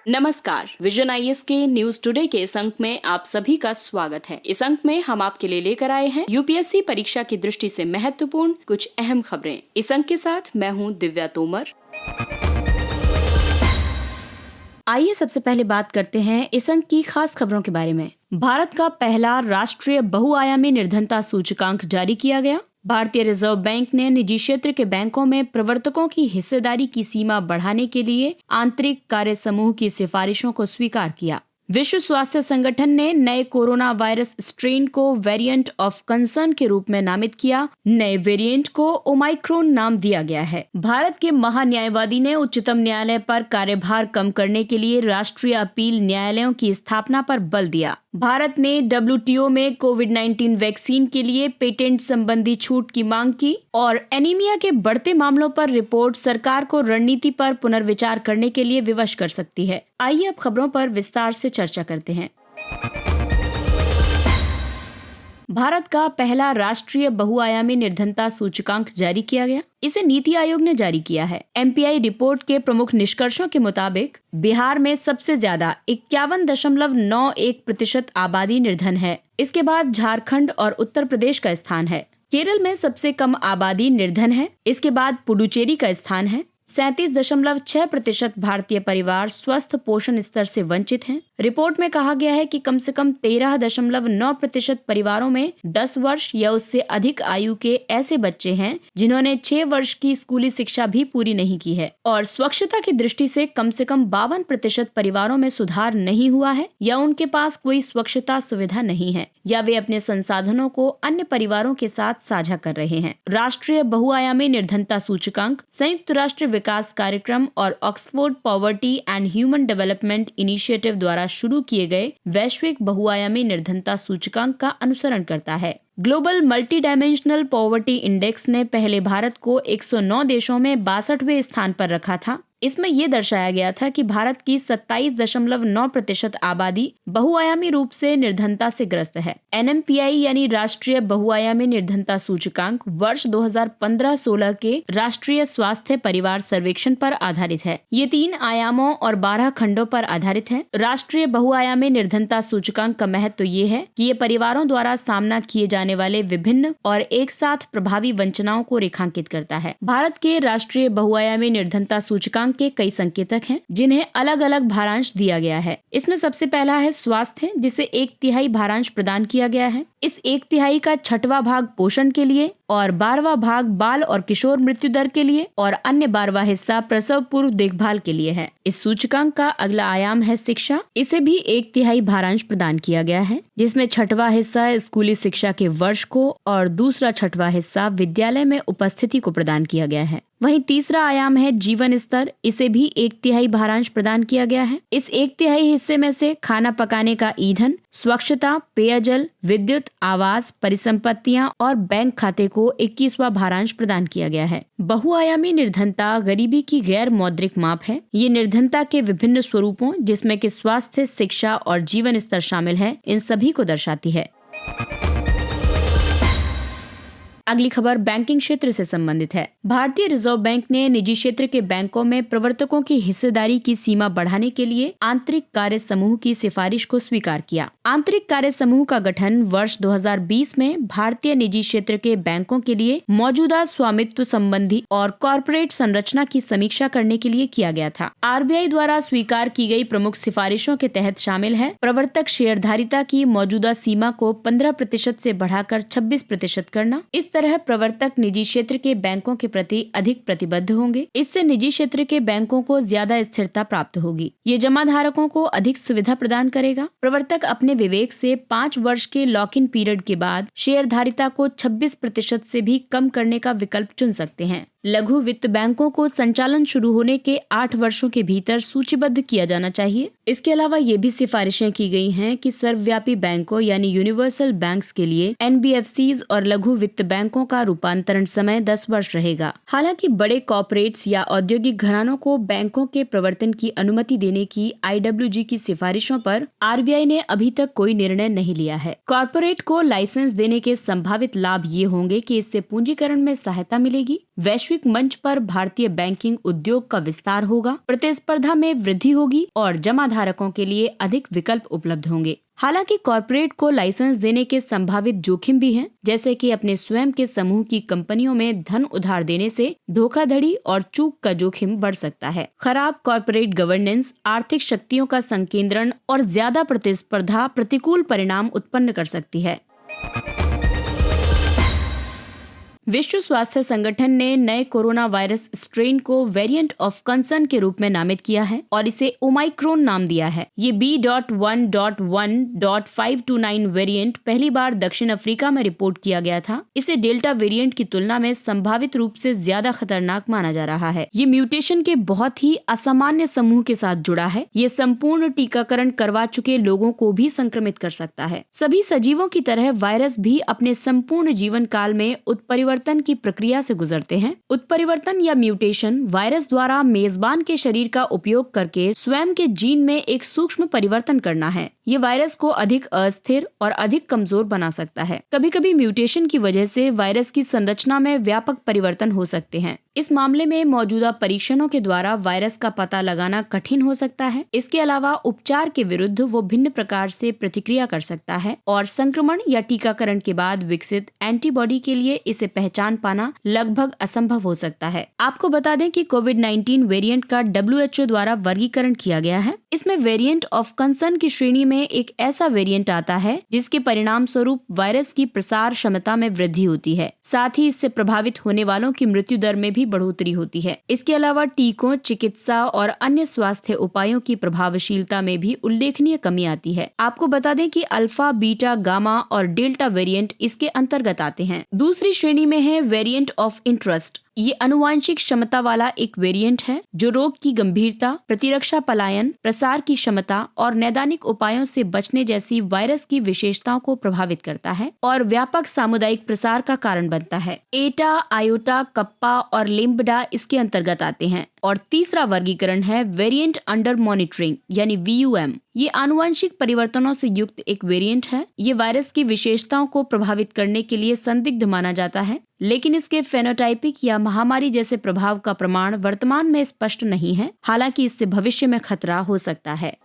नमस्कार, vision IAS के news today के इस अंक में आप सभी का स्वागत है। इस अंक में हम आपके लिए लेकर आए हैं यूपीएससी परीक्षा की दृष्टि से महत्वपूर्ण कुछ अहम खबरें। इस अंक के साथ मैं हूं दिव्या तोमर। आइए सबसे पहले बात करते हैं इस अंक की खास खबरों के बारे में। भारत का पहला राष्ट्रीय बहुआयामी निर्धनता सूचकांक जारी किया गया। भारतीय रिजर्व बैंक ने निजी क्षेत्र के बैंकों में प्रवर्तकों की हिस्सेदारी की सीमा बढ़ाने के लिए आंतरिक कार्य समूह की सिफारिशों को स्वीकार किया। विश्व स्वास्थ्य संगठन ने नए कोरोना वायरस स्ट्रेन को वेरिएंट ऑफ कंसर्न के रूप में नामित किया। नए वेरिएंट को ओमाइक्रोन नाम दिया गया है। भारत के महान्यायवादी ने उच्चतम न्यायालय पर कार्यभार कम करने के लिए राष्ट्रीय अपील न्यायालयों की स्थापना पर बल दिया। भारत ने WTO में कोविड-19 वैक्सीन के लिए पेटेंट संबंधी छूट की मांग की और एनीमिया के बढ़ते मामलों पर रिपोर्ट सरकार को रणनीति पर पुनर्विचार करने के लिए विवश कर सकती है। आइए अब खबरों पर विस्तार से चर्चा करते हैं। भारत का पहला राष्ट्रीय बहुआयामी निर्धनता सूचकांक जारी किया गया। इसे नीति आयोग ने जारी किया है। MPI रिपोर्ट के प्रमुख निष्कर्षों के मुताबिक बिहार में सबसे ज्यादा 51.91% आबादी निर्धन है। इसके बाद झारखंड और उत्तर प्रदेश का स्थान है। केरल में सबसे कम आबादी निर्धन है। इसके बाद पुडुचेरी का स्थान है। 37.6% भारतीय परिवार स्वस्थ पोषण स्तर से वंचित हैं। रिपोर्ट में कहा गया है कि कम से कम 13.9% परिवारों में 10 वर्ष या उससे अधिक आयु के ऐसे बच्चे हैं जिन्होंने 6 वर्ष की स्कूली शिक्षा भी पूरी नहीं की है और स्वच्छता की दृष्टि से कम 52% परिवारों में सुधार नहीं हुआ है या उनके पास कोई स्वच्छता सुविधा नहीं है या वे अपने संसाधनों को अन्य परिवारों के साथ साझा कर रहे हैं। राष्ट्रीय बहुआयामी निर्धनता सूचकांक संयुक्त राष्ट्र विकास कार्यक्रम और Oxford poverty and human development initiative द्वारा शुरू किए गए वैश्विक बहुआयामी निर्धनता सूचकांक का अनुसरण करता है। Global multi dimensional poverty index ने पहले भारत को 109 देशों में 62वें स्थान पर रखा था। इसमें यह दर्शाया गया था कि भारत की 27.9% आबादी बहुआयामी रूप से निर्धनता से ग्रस्त है। NMPI यानी राष्ट्रीय बहुआयामी निर्धनता सूचकांक वर्ष 2015-16 के राष्ट्रीय स्वास्थ्य परिवार सर्वेक्षण पर आधारित है। ये 3 आयामों और 12 खंडों पर आधारित है। राष्ट्रीय बहुआयामी निर्धनता सूचकांक का महत्व ये है कि ये परिवारों द्वारा सामना किए जाने वाले विभिन्न और एक साथ प्रभावी वंचनाओं को रेखांकित करता है। भारत के राष्ट्रीय बहुआयामी निर्धनता सूचकांक के कई संकेतक हैं जिन्हें अलग अलग भारांश दिया गया है। इसमें सबसे पहला है स्वास्थ्य, जिसे 1/3 भारांश प्रदान किया गया है। इस 1/3 का 6वां भाग पोषण के लिए और 12वां भाग बाल और किशोर मृत्यु दर के लिए और अन्य 12वां हिस्सा प्रसव पूर्व देखभाल के लिए है। इस सूचकांक का अगला आयाम है शिक्षा। इसे भी 1/3 भारांश प्रदान किया गया है, जिसमें 6वां हिस्सा स्कूली शिक्षा के वर्ष को और दूसरा 6वां हिस्सा विद्यालय में उपस्थिति को प्रदान किया गया है। वहीं तीसरा आयाम है जीवन स्तर। इसे भी 1/3 भारांश प्रदान किया गया है। इस 1/3 हिस्से में से खाना पकाने का ईंधन, स्वच्छता, पेयजल, विद्युत, आवास, परिसंपत्तियां और बैंक खाते को 21वां भारांश प्रदान किया गया है। बहुआयामी निर्धनता गरीबी की गैर मौद्रिक माप है। ये निर्धनता के विभिन्न स्वरूपों, जिसमें कि स्वास्थ्य, शिक्षा और जीवन स्तर शामिल है, इन सभी को दर्शाती है। अगली खबर बैंकिंग क्षेत्र से संबंधित है। भारतीय रिजर्व बैंक ने निजी क्षेत्र के बैंकों में प्रवर्तकों की हिस्सेदारी की सीमा बढ़ाने के लिए आंतरिक कार्य समूह की सिफारिश को स्वीकार किया। आंतरिक कार्य समूह का गठन वर्ष 2020 में भारतीय निजी क्षेत्र के बैंकों के लिए मौजूदा स्वामित्व संबंधी और कॉर्पोरेट संरचना की समीक्षा करने के लिए किया गया था। RBI द्वारा स्वीकार की गई प्रमुख सिफारिशों के तहत शामिल है प्रवर्तक शेयरधारिता की मौजूदा सीमा को 15% से बढ़ाकर 26% करना। इस तरह प्रवर्तक निजी क्षेत्र के बैंकों के प्रति अधिक प्रतिबद्ध होंगे। इससे निजी क्षेत्र के बैंकों को ज्यादा स्थिरता प्राप्त होगी। ये जमा धारकों को अधिक सुविधा प्रदान करेगा। प्रवर्तक अपने विवेक से 5 वर्ष के लॉक इन पीरियड के बाद शेयरधारिता को 26% से भी कम करने का विकल्प चुन सकते हैं। लघु वित्त बैंकों को संचालन शुरू होने के 8 वर्षों के भीतर सूचीबद्ध किया जाना चाहिए। इसके अलावा ये भी सिफारिशें की गई हैं कि सर्वव्यापी बैंकों यानी यूनिवर्सल बैंक्स के लिए NBFCs और लघु वित्त बैंकों का रूपांतरण समय 10 वर्ष रहेगा। हालांकि बड़े कॉर्पोरेट्स या औद्योगिक घरानों को बैंकों के प्रवर्तन की अनुमति देने की IWG की सिफारिशों पर RBI ने अभी तक कोई निर्णय नहीं लिया है। कॉर्पोरेट को लाइसेंस देने के संभावित लाभ ये होंगे कि इससे पूंजीकरण में सहायता मिलेगी, वैश्विक मंच पर भारतीय बैंकिंग उद्योग का विस्तार होगा, प्रतिस्पर्धा में वृद्धि होगी और जमा धारकों के लिए अधिक विकल्प उपलब्ध होंगे। हालांकि कॉर्पोरेट को लाइसेंस देने के संभावित जोखिम भी हैं, जैसे कि अपने स्वयं के समूह की कंपनियों में धन उधार देने से धोखाधड़ी और चूक का जोखिम बढ़ सकता है। खराब कॉर्पोरेट गवर्नेंस, आर्थिक शक्तियों का संकेंद्रण और ज्यादा प्रतिस्पर्धा प्रतिकूल परिणाम उत्पन्न कर सकती है। विश्व स्वास्थ्य संगठन ने नए कोरोना वायरस स्ट्रेन को वेरिएंट ऑफ कंसर्न के रूप में नामित किया है और इसे ओमाइक्रोन नाम दिया है। ये B.1.1.529 वेरिएंट पहली बार दक्षिण अफ्रीका में रिपोर्ट किया गया था। इसे डेल्टा वेरिएंट की तुलना में संभावित रूप से ज्यादा खतरनाक माना जा रहा है। ये म्यूटेशन के बहुत ही असामान्य समूह के साथ जुड़ा है। ये संपूर्ण टीकाकरण करवा चुके लोगों को भी संक्रमित कर सकता है। सभी सजीवों की तरह वायरस भी अपने संपूर्ण जीवन काल में उत्परिवर्तन की प्रक्रिया से गुजरते हैं। उत्परिवर्तन या म्यूटेशन वायरस द्वारा मेजबान के शरीर का उपयोग करके स्वयं के जीन में एक सूक्ष्म परिवर्तन करना है। ये वायरस को अधिक अस्थिर और अधिक कमजोर बना सकता है। कभी-कभी म्यूटेशन की वजह से वायरस की संरचना में व्यापक परिवर्तन हो सकते हैं। इस मामले में मौजूदा परीक्षणों के द्वारा वायरस का पता लगाना कठिन हो सकता है। इसके अलावा उपचार के विरुद्ध वो भिन्न प्रकार से प्रतिक्रिया कर सकता है और संक्रमण या टीकाकरण के बाद विकसित एंटीबॉडी के लिए इसे पहचान पाना लगभग असंभव हो सकता है। आपको बता दें कि कोविड-19 वेरिएंट का WHO द्वारा वर्गीकरण किया गया है। इसमें वेरिएंट ऑफ कंसर्न की श्रेणी में एक ऐसा वेरिएंट आता है जिसके परिणाम स्वरूप वायरस की प्रसार क्षमता में वृद्धि होती है। साथ ही इससे प्रभावित होने वालों की मृत्यु दर में भी बढ़ोतरी होती है। इसके अलावा टीकों, चिकित्सा और अन्य स्वास्थ्य उपायों की प्रभावशीलता में भी उल्लेखनीय कमी आती है। आपको बता दें कि अल्फा, बीटा, गामा और डेल्टा वेरिएंट इसके अंतर्गत आते हैं। दूसरी श्रेणी में है वेरिएंट ऑफ इंटरेस्ट। ये अनुवांशिक क्षमता वाला एक वेरिएंट है जो रोग की गंभीरता, प्रतिरक्षा पलायन, प्रसार की क्षमता और नैदानिक उपायों से बचने जैसी वायरस की विशेषताओं को प्रभावित करता है और व्यापक सामुदायिक प्रसार का कारण बनता है। एटा, आयोटा, कप्पा और लिम्बडा इसके अंतर्गत आते हैं। और तीसरा वर्गीकरण है वेरिएंट अंडर मॉनिटरिंग यानी VUM। ये आनुवंशिक परिवर्तनों से युक्त एक वेरिएंट है। ये वायरस की विशेषताओं को प्रभावित करने के लिए संदिग्ध माना जाता है, लेकिन इसके फेनोटाइपिक या महामारी जैसे प्रभाव का प्रमाण वर्तमान में स्पष्ट नहीं है। हालांकि इससे भविष्य में खतरा हो सकता है।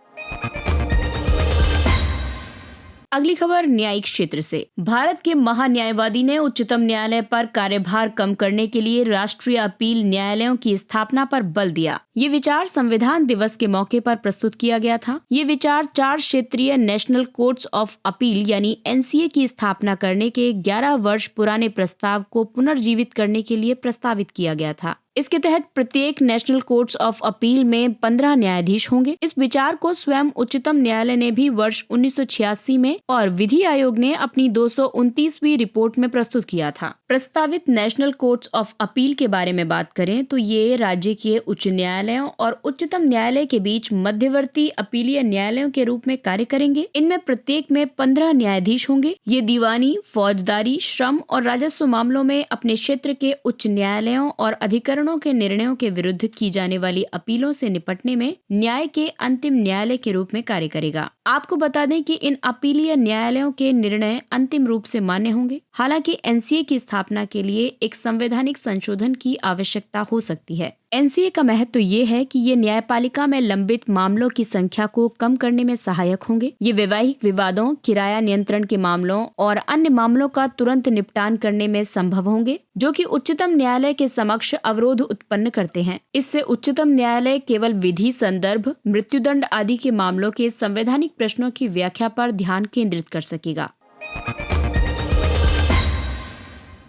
अगली खबर न्यायिक क्षेत्र से। भारत के महान्यायवादी ने उच्चतम न्यायालय पर कार्यभार कम करने के लिए राष्ट्रीय अपील न्यायालयों की स्थापना पर बल दिया। ये विचार संविधान दिवस के मौके पर प्रस्तुत किया गया था। ये विचार 4 क्षेत्रीय नेशनल कोर्ट्स ऑफ अपील यानी NCA की स्थापना करने के 11 वर्ष पुराने प्रस्ताव को पुनर्जीवित करने के लिए प्रस्तावित किया गया था। इसके तहत प्रत्येक नेशनल कोर्ट्स ऑफ अपील में 15 न्यायाधीश होंगे। इस विचार को स्वयं उच्चतम न्यायालय ने भी वर्ष 1986 में और विधि आयोग ने अपनी 229वीं रिपोर्ट में प्रस्तुत किया था। प्रस्तावित नेशनल कोर्ट्स ऑफ अपील के बारे में बात करें तो ये राज्य के उच्च न्यायालयों और उच्चतम न्यायालय के बीच मध्यवर्ती अपीलीय न्यायालयों के रूप में कार्य करेंगे। इनमें प्रत्येक में 15 न्यायाधीश होंगे। ये दीवानी, फौजदारी, श्रम और राजस्व मामलों में अपने क्षेत्र के उच्च न्यायालयों और अधिकरणों के निर्णयों के विरुद्ध की जाने वाली अपीलों से निपटने में न्याय के अंतिम न्यायालय के रूप में कार्य करेगा। आपको बता दें कि इन अपीलीय न्यायालयों के निर्णय अंतिम रूप से मान्य होंगे। हालांकि NCA की स्थापना के लिए एक संवैधानिक संशोधन की आवश्यकता हो सकती है। NCA का महत्व ये है कि ये न्यायपालिका में लंबित मामलों की संख्या को कम करने में सहायक होंगे। ये वैवाहिक विवादों, किराया नियंत्रण के मामलों और अन्य मामलों का तुरंत निपटान करने में संभव होंगे, जो कि उच्चतम न्यायालय के समक्ष अवरोध उत्पन्न करते हैं। इससे उच्चतम न्यायालय केवल विधि, संदर्भ, मृत्युदंड आदि के मामलों के संवैधानिक प्रश्नों की व्याख्या पर ध्यान केंद्रित कर सकेगा।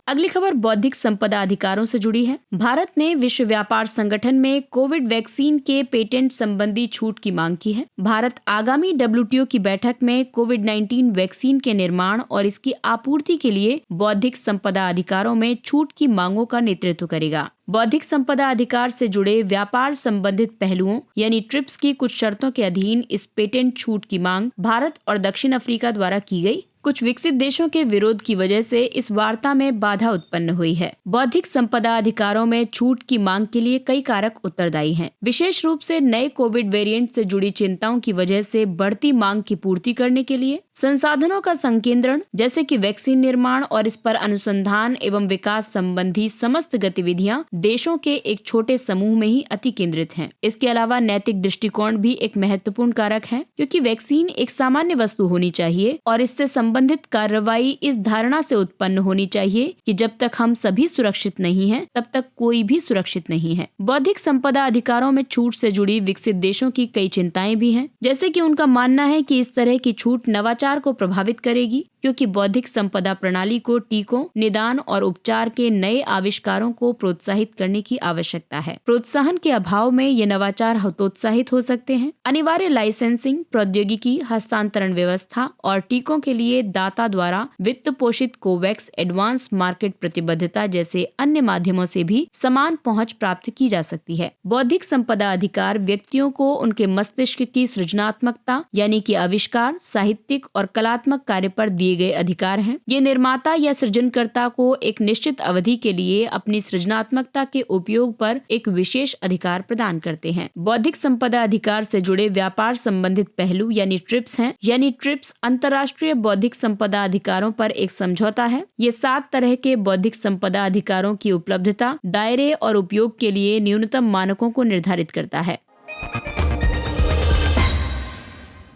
अगली खबर बौद्धिक संपदा अधिकारों से जुड़ी है। भारत ने विश्व व्यापार संगठन में कोविड वैक्सीन के पेटेंट संबंधी छूट की मांग की है। भारत आगामी WTO की बैठक में कोविड-19 वैक्सीन के निर्माण और इसकी आपूर्ति के लिए बौद्धिक संपदा अधिकारों में छूट की मांगों का नेतृत्व करेगा। बौद्धिक संपदा अधिकार से जुड़े व्यापार संबंधित पहलुओं यानी ट्रिप्स की कुछ शर्तों के अधीन इस पेटेंट छूट की मांग भारत और दक्षिण अफ्रीका द्वारा की गई। कुछ विकसित देशों के विरोध की वजह से इस वार्ता में बाधा उत्पन्न हुई है। बौद्धिक संपदा अधिकारों में छूट की मांग के लिए कई कारक उत्तरदायी हैं। विशेष रूप से नए कोविड वेरिएंट से जुड़ी चिंताओं की वजह से बढ़ती मांग की पूर्ति करने के लिए संसाधनों का संकेंद्रण, जैसे कि वैक्सीन निर्माण और इस पर अनुसंधान एवं विकास संबंधी समस्त गतिविधियां देशों के एक छोटे समूह में ही अति केंद्रित हैं। इसके अलावा नैतिक दृष्टिकोण भी एक महत्वपूर्ण कारक है, क्योंकि वैक्सीन एक सामान्य वस्तु होनी चाहिए और इससे संबंधित कार्रवाई इस धारणा से उत्पन्न होनी चाहिए कि जब तक हम सभी सुरक्षित नहीं हैं, तब तक कोई भी सुरक्षित नहीं है। बौद्धिक संपदा अधिकारों में छूट से जुड़ी विकसित देशों की कई चिंताएं भी हैं, जैसे कि उनका मानना है कि इस तरह की छूट नवाचार को प्रभावित करेगी, क्योंकि बौद्धिक संपदा प्रणाली को टीकों, निदान और उपचार के नए आविष्कारों को प्रोत्साहित करने की आवश्यकता है। प्रोत्साहन के अभाव में ये नवाचार हतोत्साहित हो सकते हैं। अनिवार्य लाइसेंसिंग, प्रौद्योगिकी हस्तांतरण व्यवस्था और टीकों के लिए दाता द्वारा वित्त पोषित कोवैक्स एडवांस मार्केट प्रतिबद्धता जैसे अन्य माध्यमों से भी समान पहुंच प्राप्त की जा सकती है। बौद्धिक संपदा अधिकार व्यक्तियों को उनके मस्तिष्क की सृजनात्मकता यानी कि आविष्कार, साहित्यिक और कलात्मक कार्य पर दिए गए अधिकार हैं। ये निर्माता या सृजनकर्ता को एक निश्चित अवधि के लिए अपनी सृजनात्मकता के उपयोग पर एक विशेष अधिकार प्रदान करते हैं। बौद्धिक संपदा अधिकार से जुड़े व्यापार संबंधित पहलू यानी ट्रिप्स हैं। यानी ट्रिप्स अंतर्राष्ट्रीय बौद्धिक संपदा अधिकारों पर एक समझौता है। ये 7 तरह के बौद्धिक संपदा अधिकारों की उपलब्धता, दायरे और उपयोग के लिए न्यूनतम मानकों को निर्धारित करता है।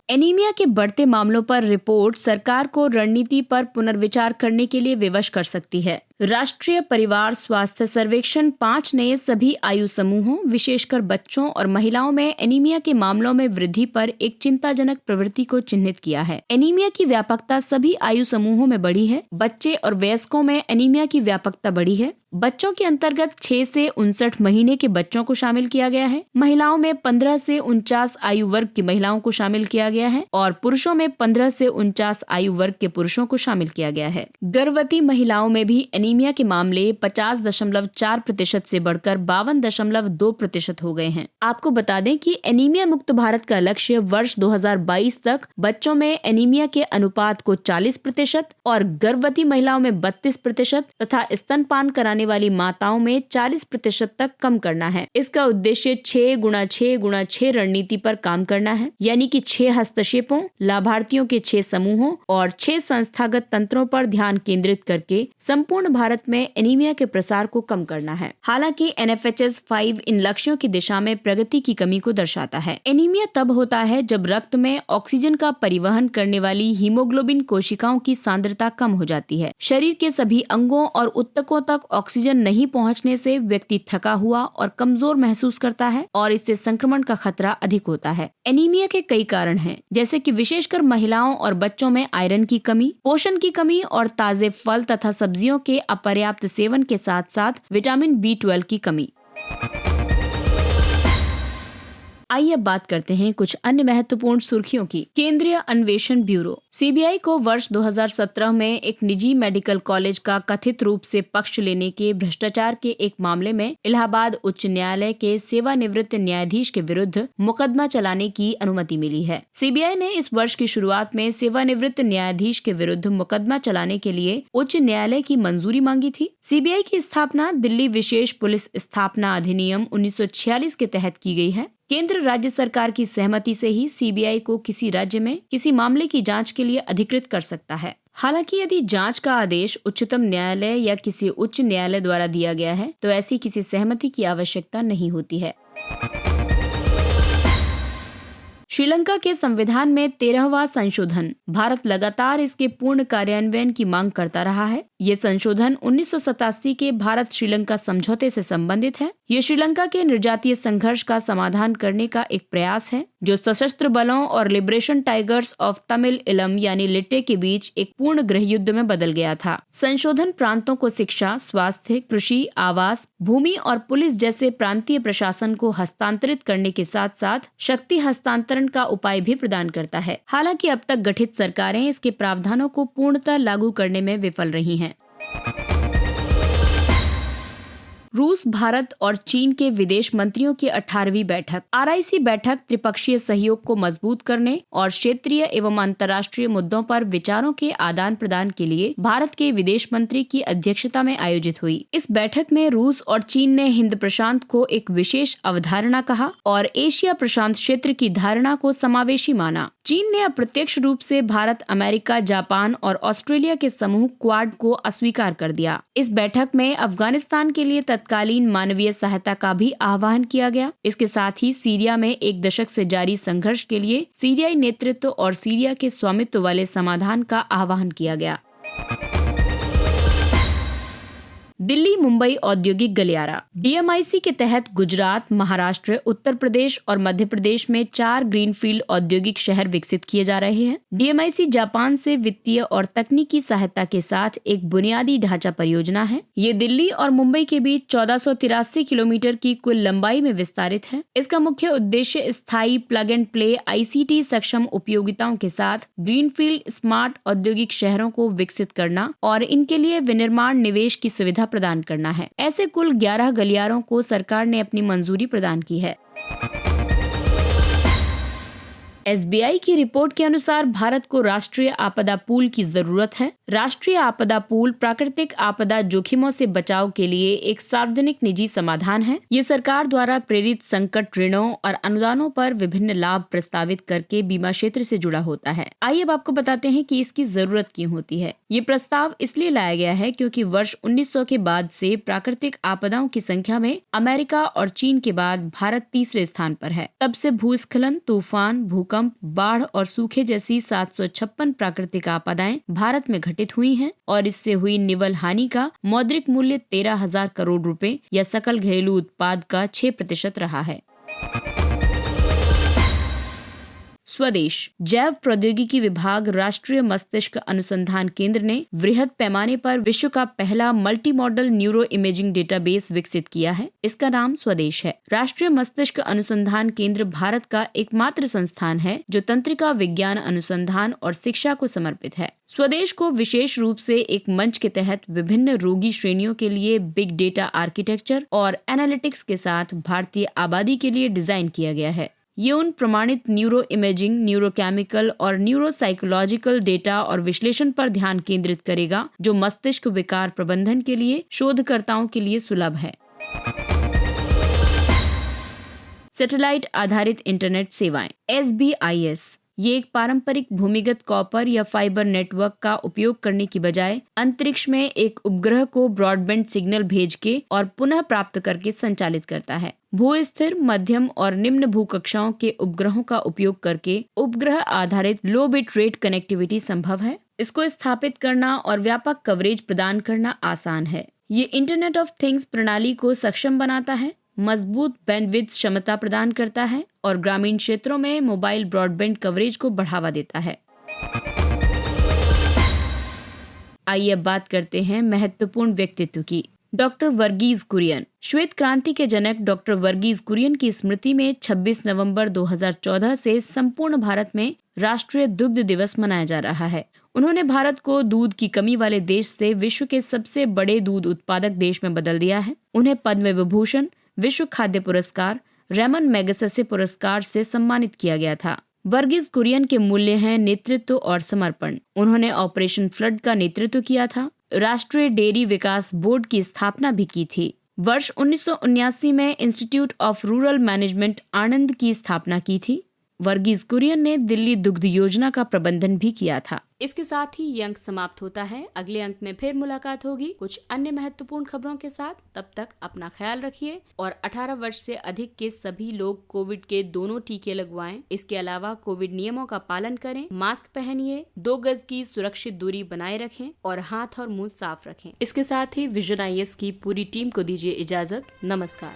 एनीमिया के बढ़ते मामलों पर रिपोर्ट सरकार को रणनीति पर पुनर्विचार करने के लिए विवश कर सकती है। राष्ट्रीय परिवार स्वास्थ्य सर्वेक्षण 5 ने सभी आयु समूहों, विशेषकर बच्चों और महिलाओं में एनीमिया के मामलों में वृद्धि पर एक चिंताजनक प्रवृत्ति को चिन्हित किया है। एनीमिया की व्यापकता सभी आयु समूहों में बढ़ी है। बच्चे और वयस्कों में एनीमिया की व्यापकता बढ़ी है। बच्चों के अंतर्गत 6 से 59 महीने के बच्चों को शामिल किया गया है। महिलाओं में 15 से 49 आयु वर्ग की महिलाओं को शामिल किया गया है और पुरुषों में 15 से 49 आयु वर्ग के पुरुषों को शामिल किया गया है। गर्भवती महिलाओं में भी एनीमिया के मामले 50.4% से बढ़कर 52.2% हो गए हैं। आपको बता दें कि एनीमिया मुक्त भारत का लक्ष्य वर्ष 2022 तक बच्चों में एनीमिया के अनुपात को 40% और गर्भवती महिलाओं में 32% तथा स्तनपान कराने वाली माताओं में 40% तक कम करना है। इसका उद्देश्य 6x6x6 रणनीति पर काम करना है, यानी कि 6 हस्तक्षेपों, लाभार्थियों के 6 समूहों और 6 संस्थागत तंत्रों पर ध्यान केंद्रित करके संपूर्ण भारत में एनीमिया के प्रसार को कम करना है। हालांकि NFHS 5 इन लक्ष्यों की दिशा में प्रगति की कमी को दर्शाता है। एनीमिया तब होता है जब रक्त में ऑक्सीजन का परिवहन करने वाली हीमोग्लोबिन कोशिकाओं की सांद्रता कम हो जाती है। शरीर के सभी अंगों और ऊतकों तक ऑक्सीजन नहीं पहुंचने से व्यक्ति थका हुआ और कमजोर महसूस करता है और इससे संक्रमण का खतरा अधिक होता है। एनीमिया के कई कारण हैं, जैसे कि विशेषकर महिलाओं और बच्चों में आयरन की कमी, पोषण की कमी और ताजे फल तथा सब्जियों के अपर्याप्त सेवन के साथ साथ विटामिन B12 की कमी। आइए अब बात करते हैं कुछ अन्य महत्वपूर्ण सुर्खियों की। केंद्रीय अन्वेषण ब्यूरो CBI को वर्ष 2017 में एक निजी मेडिकल कॉलेज का कथित रूप से पक्ष लेने के भ्रष्टाचार के एक मामले में इलाहाबाद उच्च न्यायालय के सेवानिवृत्त न्यायाधीश के विरुद्ध मुकदमा चलाने की अनुमति मिली है। CBI ने इस वर्ष की शुरुआत में सेवानिवृत्त न्यायाधीश के विरुद्ध मुकदमा चलाने के लिए उच्च न्यायालय की मंजूरी मांगी थी। CBI की स्थापना दिल्ली विशेष पुलिस स्थापना अधिनियम 1946 के तहत की गई है। केंद्र राज्य सरकार की सहमति से ही CBI को किसी राज्य में किसी मामले की जांच के लिए अधिकृत कर सकता है। हालांकि यदि जांच का आदेश उच्चतम न्यायालय या किसी उच्च न्यायालय द्वारा दिया गया है तो ऐसी किसी सहमति की आवश्यकता नहीं होती है। श्रीलंका के संविधान में 13वां संशोधन। भारत लगातार इसके पूर्ण कार्यान्वयन की मांग करता रहा है। ये संशोधन 1987 के भारत श्रीलंका समझौते से संबंधित है। ये श्रीलंका के निर्जातीय संघर्ष का समाधान करने का एक प्रयास है, जो सशस्त्र बलों और लिबरेशन टाइगर्स ऑफ तमिल इलम यानी लिट्टे के बीच एक पूर्ण गृहयुद्ध में बदल गया था। संशोधन प्रांतों को शिक्षा, स्वास्थ्य, कृषि, आवास, भूमि और पुलिस जैसे प्रांतीय प्रशासन को हस्तांतरित करने के साथ साथ शक्ति हस्तांतरण का उपाय भी प्रदान करता है। हालांकि अब तक गठित सरकारें इसके प्रावधानों को पूर्णतः लागू करने में विफल रही हैं। रूस, भारत और चीन के विदेश मंत्रियों की 18वीं बैठक। RIC बैठक त्रिपक्षीय सहयोग को मजबूत करने और क्षेत्रीय एवं अंतर्राष्ट्रीय मुद्दों पर विचारों के आदान प्रदान के लिए भारत के विदेश मंत्री की अध्यक्षता में आयोजित हुई। इस बैठक में रूस और चीन ने हिंद प्रशांत को एक विशेष अवधारणा कहा और एशिया प्रशांत क्षेत्र की धारणा को समावेशी माना। चीन ने अप्रत्यक्ष रूप से भारत, अमेरिका, जापान और ऑस्ट्रेलिया के समूह क्वाड को अस्वीकार कर दिया। इस बैठक में अफगानिस्तान के लिए तत्कालीन मानवीय सहायता का भी आह्वान किया गया। इसके साथ ही सीरिया में 1 दशक से जारी संघर्ष के लिए सीरियाई नेतृत्व और सीरिया के स्वामित्व वाले समाधान का आह्वान किया गया। दिल्ली मुंबई औद्योगिक गलियारा। DMIC के तहत गुजरात, महाराष्ट्र, उत्तर प्रदेश और मध्य प्रदेश में 4 ग्रीनफील्ड औद्योगिक शहर विकसित किए जा रहे हैं। DMIC जापान से वित्तीय और तकनीकी सहायता के साथ एक बुनियादी ढांचा परियोजना है। ये दिल्ली और मुंबई के बीच 1483 किलोमीटर की कुल लंबाई में विस्तारित है। इसका मुख्य उद्देश्य स्थायी प्लग एंड प्ले ICT सक्षम उपयोगिताओं के साथ ग्रीनफील्ड स्मार्ट औद्योगिक शहरों को विकसित करना और इनके लिए विनिर्माण निवेश की सुविधा प्रदान करना है। ऐसे कुल 11 गलियारों को सरकार ने अपनी मंजूरी प्रदान की है। SBI की रिपोर्ट के अनुसार भारत को राष्ट्रीय आपदा पूल की जरूरत है। राष्ट्रीय आपदा पूल प्राकृतिक आपदा जोखिमों से बचाव के लिए एक सार्वजनिक निजी समाधान है। ये सरकार द्वारा प्रेरित संकट ऋणों और अनुदानों पर विभिन्न लाभ प्रस्तावित करके बीमा क्षेत्र से जुड़ा होता है। आइए अब आपको बताते हैं कि इसकी जरूरत क्यों होती है। ये प्रस्ताव इसलिए लाया गया है क्योंकि वर्ष 1900 के बाद से प्राकृतिक आपदाओं की संख्या में अमेरिका और चीन के बाद भारत तीसरे स्थान पर है। तब से भूस्खलन, तूफान, भूकंप, बाढ़ और सूखे जैसी 756 प्राकृतिक आपदाएं भारत में घटित हुई हैं और इससे हुई निवल हानि का मौद्रिक मूल्य 13,000 करोड़ रुपए या सकल घरेलू उत्पाद का 6% रहा है। स्वदेश। जैव प्रौद्योगिकी विभाग राष्ट्रीय मस्तिष्क अनुसंधान केंद्र ने वृहद पैमाने पर विश्व का पहला multi modal neuro imaging database विकसित किया है। इसका नाम स्वदेश है। राष्ट्रीय मस्तिष्क अनुसंधान केंद्र भारत का एकमात्र संस्थान है जो तंत्रिका विज्ञान अनुसंधान और शिक्षा को समर्पित है। स्वदेश को विशेष रूप से एक मंच के तहत विभिन्न रोगी श्रेणियों के लिए बिग डेटा आर्किटेक्चर और एनालिटिक्स के साथ भारतीय आबादी के लिए डिजाइन किया गया है। ये उन प्रमाणित न्यूरो इमेजिंग, न्यूरोकेमिकल और न्यूरोसाइकोलॉजिकल डेटा और विश्लेषण पर ध्यान केंद्रित करेगा जो मस्तिष्क विकार प्रबंधन के लिए शोधकर्ताओं के लिए सुलभ है। सैटेलाइट आधारित इंटरनेट सेवाएं SBIS ये एक पारंपरिक भूमिगत कॉपर या फाइबर नेटवर्क का उपयोग करने की बजाय अंतरिक्ष में एक उपग्रह को ब्रॉडबैंड सिग्नल भेज के और पुनः प्राप्त करके संचालित करता है। भू-स्थिर, मध्यम और निम्न भू कक्षाओं के उपग्रहों का उपयोग करके उपग्रह आधारित लो बिट रेट कनेक्टिविटी संभव है। इसको स्थापित करना और व्यापक कवरेज प्रदान करना आसान है। ये इंटरनेट ऑफ थिंग्स प्रणाली को सक्षम बनाता है, मजबूत बैंडविड्थ क्षमता प्रदान करता है और ग्रामीण क्षेत्रों में मोबाइल ब्रॉडबैंड कवरेज को बढ़ावा देता है। आइए अब बात करते हैं महत्वपूर्ण व्यक्तित्व की। डॉक्टर वर्गीज कुरियन। श्वेत क्रांति के जनक डॉक्टर वर्गीज कुरियन की स्मृति में 26 नवंबर 2014 से संपूर्ण भारत में राष्ट्रीय दुग्ध दिवस मनाया जा रहा है। उन्होंने भारत को दूध की कमी वाले देश से विश्व के सबसे बड़े दूध उत्पादक देश में बदल दिया है। उन्हें पद्म विभूषण, विश्व खाद्य पुरस्कार, रेमन मैगसेसे पुरस्कार से सम्मानित किया गया था। वर्गीज कुरियन के मूल्य हैं नेतृत्व और समर्पण। उन्होंने ऑपरेशन फ्लड का नेतृत्व किया था। राष्ट्रीय डेयरी विकास बोर्ड की स्थापना भी की थी। वर्ष 1979 में institute of rural management Anand की स्थापना की थी। वर्गीज कुरियन ने दिल्ली दुग्ध योजना का प्रबंधन भी किया था। इसके साथ ही ये अंक समाप्त होता है। अगले अंक में फिर मुलाकात होगी कुछ अन्य महत्वपूर्ण खबरों के साथ। तब तक अपना ख्याल रखिए और 18 वर्ष से अधिक के सभी लोग कोविड के दोनों टीके लगवाएं। इसके अलावा कोविड नियमों का पालन करें, मास्क पहनिए, 2 गज की सुरक्षित दूरी बनाए रखें और हाथ और मुंह साफ रखें। इसके साथ ही विजन IAS की पूरी टीम को दीजिए इजाजत। नमस्कार।